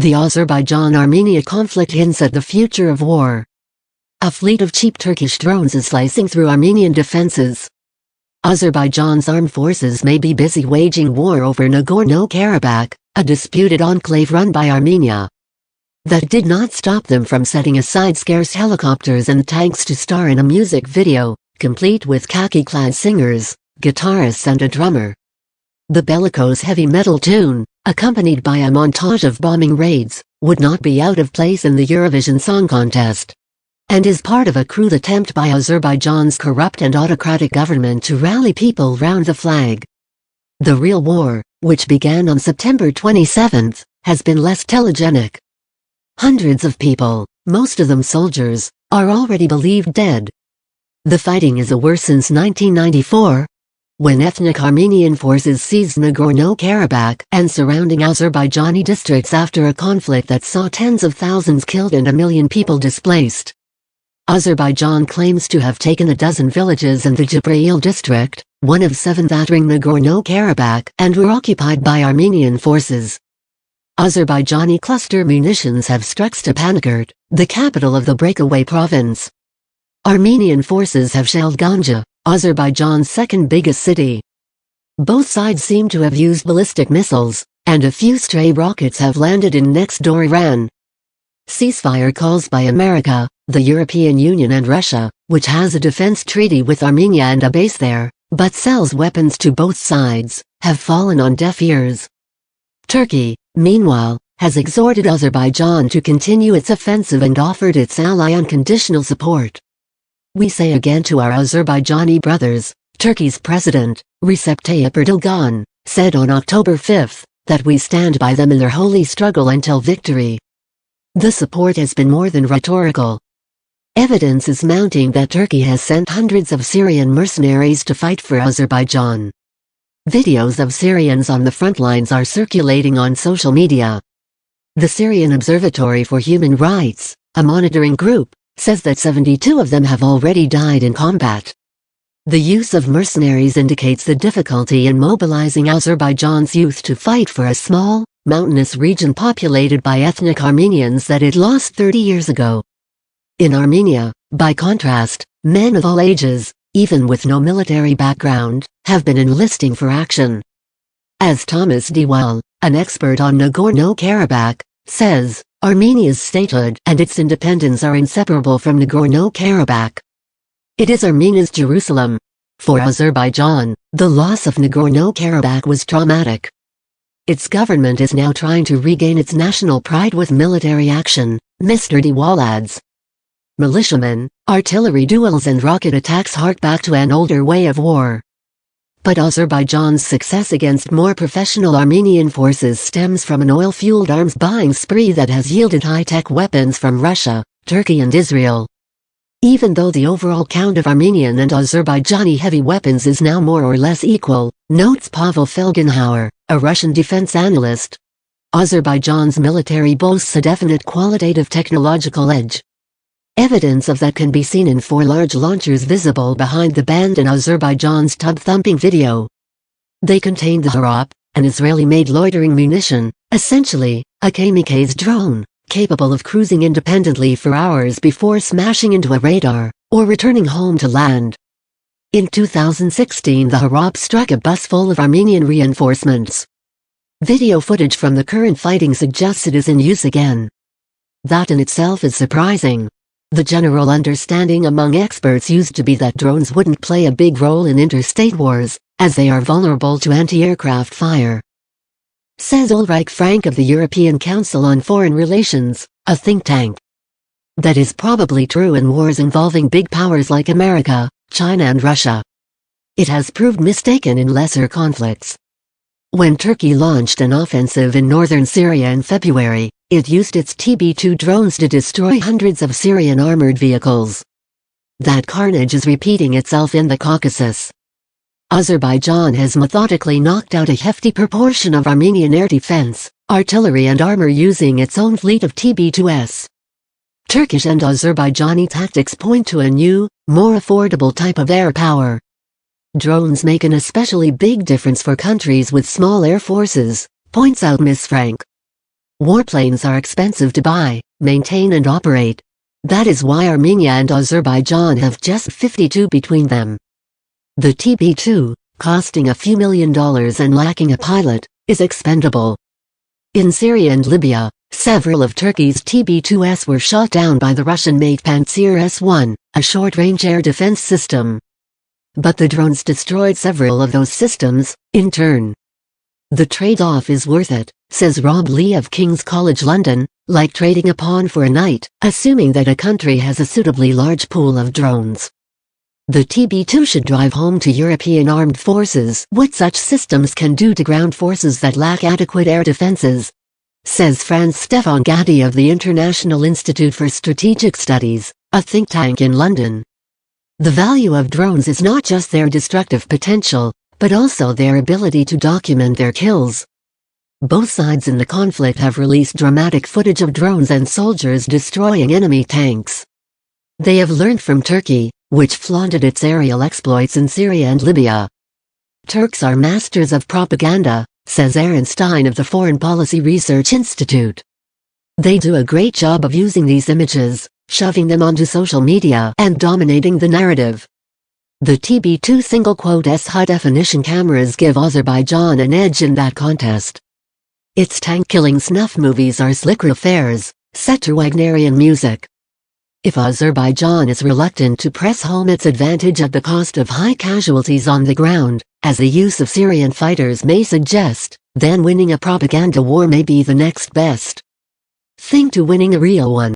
The Azerbaijan-Armenia conflict hints at the future of war. A fleet of cheap Turkish drones is slicing through Armenian defenses. Azerbaijan's armed forces may be busy waging war over Nagorno-Karabakh, a disputed enclave run by Armenia. That did not stop them from setting aside scarce helicopters and tanks to star in a music video, complete with khaki-clad singers, guitarists and a drummer. The bellicose heavy metal tune, accompanied by a montage of bombing raids, would not be out of place in the Eurovision Song Contest, and is part of a crude attempt by Azerbaijan's corrupt and autocratic government to rally people round the flag. The real war, which began on September 27, has been less telegenic. Hundreds of people, most of them soldiers, are already believed dead. The fighting is the worst since 1994, when ethnic Armenian forces seized Nagorno-Karabakh and surrounding Azerbaijani districts after a conflict that saw tens of thousands killed and 1 million people displaced. Azerbaijan claims to have taken a dozen villages in the Jibrail district, one of 7 that ring Nagorno-Karabakh, and were occupied by Armenian forces. Azerbaijani cluster munitions have struck Stepanakert, the capital of the breakaway province. Armenian forces have shelled Ganja, Azerbaijan's second biggest city. Both sides seem to have used ballistic missiles, and a few stray rockets have landed in next-door Iran. Ceasefire calls by America, the European Union and Russia, which has a defense treaty with Armenia and a base there, but sells weapons to both sides, have fallen on deaf ears. Turkey, meanwhile, has exhorted Azerbaijan to continue its offensive and offered its ally unconditional support. We say again to our Azerbaijani brothers, Turkey's President, Recep Tayyip Erdogan, said on October 5, that we stand by them in their holy struggle until victory. The support has been more than rhetorical. Evidence is mounting that Turkey has sent hundreds of Syrian mercenaries to fight for Azerbaijan. Videos of Syrians on the front lines are circulating on social media. The Syrian Observatory for Human Rights, a monitoring group, says that 72 of them have already died in combat. The use of mercenaries indicates the difficulty in mobilizing Azerbaijan's youth to fight for a small, mountainous region populated by ethnic Armenians that it lost 30 years ago. In Armenia, by contrast, men of all ages, even with no military background, have been enlisting for action. As Thomas Dewell, an expert on Nagorno-Karabakh, says, Armenia's statehood and its independence are inseparable from Nagorno-Karabakh. It is Armenia's Jerusalem. For Azerbaijan, the loss of Nagorno-Karabakh was traumatic. Its government is now trying to regain its national pride with military action, Mr. Dewell adds. Militiamen, artillery duels and rocket attacks hark back to an older way of war. But Azerbaijan's success against more professional Armenian forces stems from an oil-fueled arms buying spree that has yielded high-tech weapons from Russia, Turkey and Israel. Even though the overall count of Armenian and Azerbaijani heavy weapons is now more or less equal, notes Pavel Felgenhauer, a Russian defense analyst, Azerbaijan's military boasts a definite qualitative technological edge. Evidence of that can be seen in 4 large launchers visible behind the band in Azerbaijan's tub-thumping video. They contain the Harop, an Israeli-made loitering munition, essentially, a kamikaze drone, capable of cruising independently for hours before smashing into a radar, or returning home to land. In 2016 the Harop struck a bus full of Armenian reinforcements. Video footage from the current fighting suggests it is in use again. That in itself is surprising. The general understanding among experts used to be that drones wouldn't play a big role in interstate wars, as they are vulnerable to anti-aircraft fire. Says Ulrich Frank of the European Council on Foreign Relations, a think tank. That is probably true in wars involving big powers like America, China and Russia. It has proved mistaken in lesser conflicts. When Turkey launched an offensive in northern Syria in February, it used its TB2 drones to destroy hundreds of Syrian armored vehicles. That carnage is repeating itself in the Caucasus. Azerbaijan has methodically knocked out a hefty proportion of Armenian air defense, artillery and armor using its own fleet of TB2s. Turkish and Azerbaijani tactics point to a new, more affordable type of air power. Drones make an especially big difference for countries with small air forces, points out Ms. Frank. Warplanes are expensive to buy, maintain and operate. That is why Armenia and Azerbaijan have just 52 between them. The TB2, costing a few $1 million and lacking a pilot, is expendable. In Syria and Libya, several of Turkey's TB2s were shot down by the Russian-made Pantsir S-1, a short-range air defense system. But the drones destroyed several of those systems, in turn. The trade-off is worth it, says Rob Lee of King's College London, like trading a pawn for a knight, assuming that a country has a suitably large pool of drones. The TB2 should drive home to European armed forces what such systems can do to ground forces that lack adequate air defenses, says Franz Stefan Gatti of the International Institute for Strategic Studies, a think tank in London. The value of drones is not just their destructive potential, but also their ability to document their kills. Both sides in the conflict have released dramatic footage of drones and soldiers destroying enemy tanks. They have learned from Turkey, which flaunted its aerial exploits in Syria and Libya. Turks are masters of propaganda, says Aaron Stein of the Foreign Policy Research Institute. They do a great job of using these images, shoving them onto social media and dominating the narrative. The TB2 single-quote-S high-definition cameras give Azerbaijan an edge in that contest. Its tank-killing snuff movies are slicker affairs, set to Wagnerian music. If Azerbaijan is reluctant to press home its advantage at the cost of high casualties on the ground, as the use of Syrian fighters may suggest, then winning a propaganda war may be the next best thing to winning a real one.